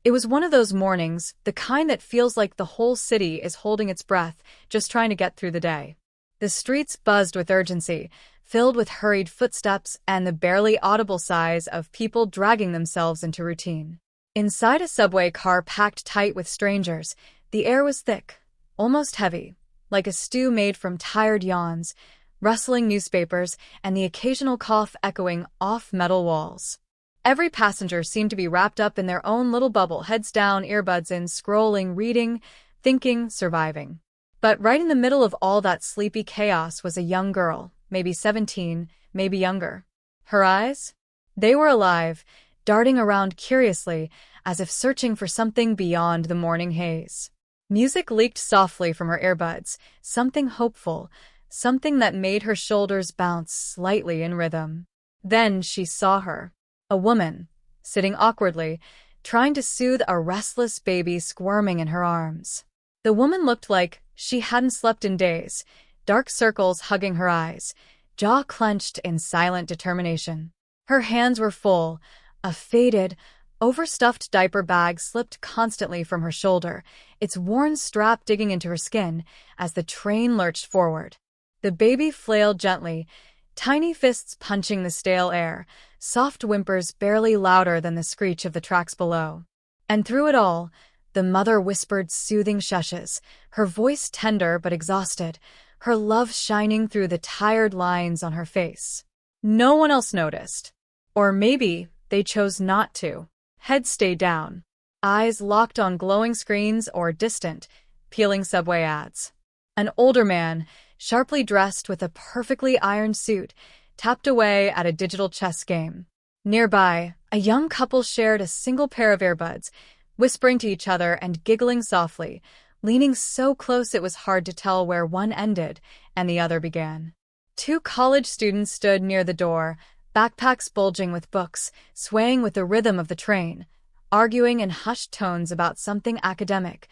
It was one of those mornings, the kind that feels like the whole city is holding its breath, just trying to get through the day. The streets buzzed with urgency, filled with hurried footsteps and the barely audible sighs of people dragging themselves into routine. Inside a subway car packed tight with strangers, the air was thick, almost heavy, like a stew made from tired yawns, rustling newspapers, and the occasional cough echoing off metal walls. Every passenger seemed to be wrapped up in their own little bubble, heads down, earbuds in, scrolling, reading, thinking, surviving. But right in the middle of all that sleepy chaos was a young girl, maybe 17, maybe younger. Her eyes? They were alive, darting around curiously, as if searching for something beyond the morning haze. Music leaked softly from her earbuds, something hopeful, something that made her shoulders bounce slightly in rhythm. Then she saw her. A woman, sitting awkwardly, trying to soothe a restless baby squirming in her arms. The woman looked like she hadn't slept in days, dark circles hugging her eyes, jaw clenched in silent determination. Her hands were full. A faded, overstuffed diaper bag slipped constantly from her shoulder, its worn strap digging into her skin as the train lurched forward. The baby flailed gently, tiny fists punching the stale air, soft whimpers barely louder than the screech of the tracks below. And through it all, the mother whispered soothing shushes, her voice tender but exhausted, her love shining through the tired lines on her face. No one else noticed. Or maybe they chose not to. Heads stayed down, eyes locked on glowing screens or distant, peeling subway ads. An older man, sharply dressed with a perfectly ironed suit, tapped away at a digital chess game. Nearby, a young couple shared a single pair of earbuds, whispering to each other and giggling softly, leaning so close it was hard to tell where one ended and the other began. Two college students stood near the door, backpacks bulging with books, swaying with the rhythm of the train, arguing in hushed tones about something academic,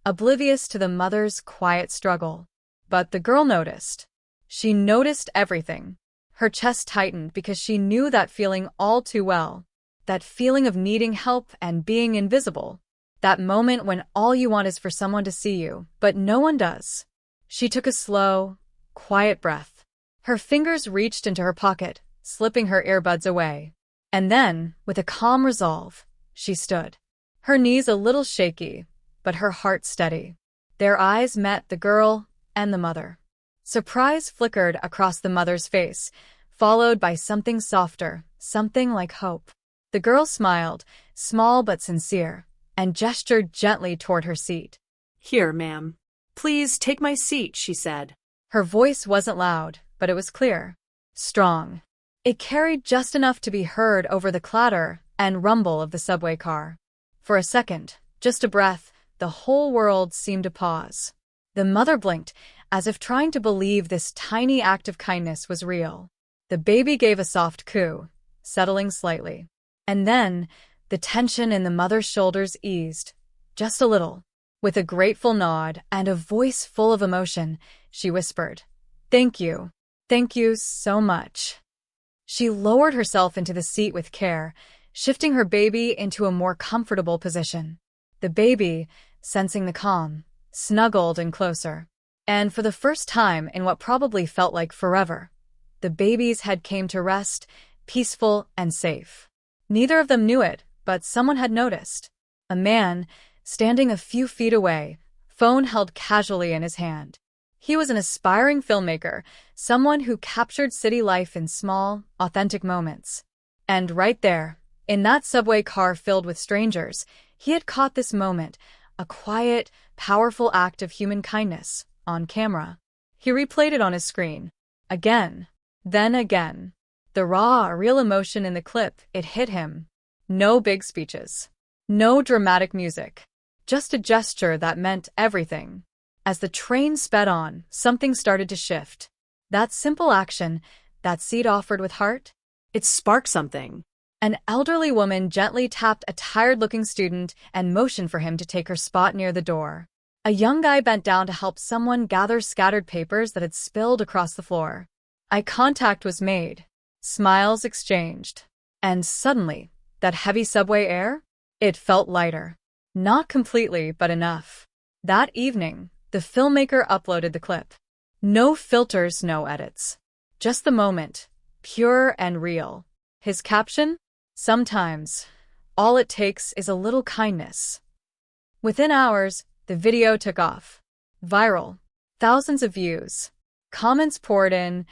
oblivious to the mother's quiet struggle. But the girl noticed. She noticed everything. Her chest tightened because she knew that feeling all too well. That feeling of needing help and being invisible. That moment when all you want is for someone to see you, but no one does. She took a slow, quiet breath. Her fingers reached into her pocket, slipping her earbuds away. And then, with a calm resolve, she stood. Her knees a little shaky, but her heart steady. Their eyes met, the girl and the mother. Surprise flickered across the mother's face, followed by something softer, something like hope. The girl smiled, small but sincere, and gestured gently toward her seat. "Here, ma'am. Please take my seat," she said. Her voice wasn't loud, but it was clear. Strong. It carried just enough to be heard over the clatter and rumble of the subway car. For a second, just a breath, the whole world seemed to pause. The mother blinked, as if trying to believe this tiny act of kindness was real. The baby gave a soft coo, settling slightly. And then, the tension in the mother's shoulders eased, just a little. With a grateful nod and a voice full of emotion, she whispered, "Thank you. Thank you so much." She lowered herself into the seat with care, shifting her baby into a more comfortable position. The baby, sensing the calm, snuggled in closer. And for the first time in what probably felt like forever, the baby's head came to rest, peaceful and safe. Neither of them knew it, but someone had noticed. A man, standing a few feet away, phone held casually in his hand. He was an aspiring filmmaker, someone who captured city life in small, authentic moments. And right there, in that subway car filled with strangers, he had caught this moment, a quiet, powerful act of human kindness, on camera. He replayed it on his screen. Again. Then again. The raw, real emotion in the clip, it hit him. No big speeches. No dramatic music. Just a gesture that meant everything. As the train sped on, something started to shift. That simple action, that seat offered with heart, It sparked something. An elderly woman gently tapped a tired-looking student and motioned for him to take her spot near the door. A young guy bent down to help someone gather scattered papers that had spilled across the floor. Eye contact was made. Smiles exchanged. And suddenly, that heavy subway air? It felt lighter. Not completely, but enough. That evening, the filmmaker uploaded the clip. No filters, no edits. Just the moment, pure and real. His caption? Sometimes, all it takes is a little kindness. Within hours, the video took off. Viral. Thousands of views. Comments poured in,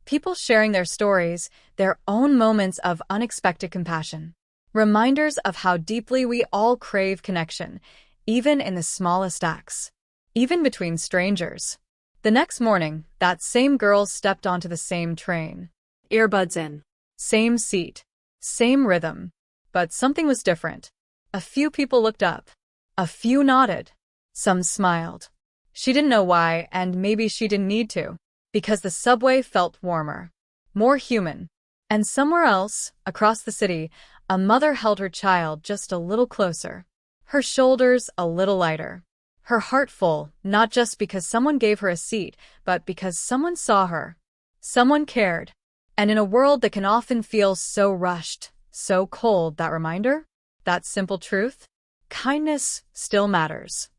people sharing their stories, their own moments of unexpected compassion. Reminders of how deeply we all crave connection, even in the smallest acts. Even between strangers. The next morning, that same girl stepped onto the same train. Earbuds in. Same seat. Same rhythm. But something was different. A few people looked up. A few nodded. Some smiled. She didn't know why, and maybe she didn't need to. Because the subway felt warmer. More human. And somewhere else, across the city, a mother held her child just a little closer. Her shoulders a little lighter. Her heart full, not just because someone gave her a seat, but because someone saw her. Someone cared. And in a world that can often feel so rushed, so cold, that reminder? That simple truth? Kindness still matters.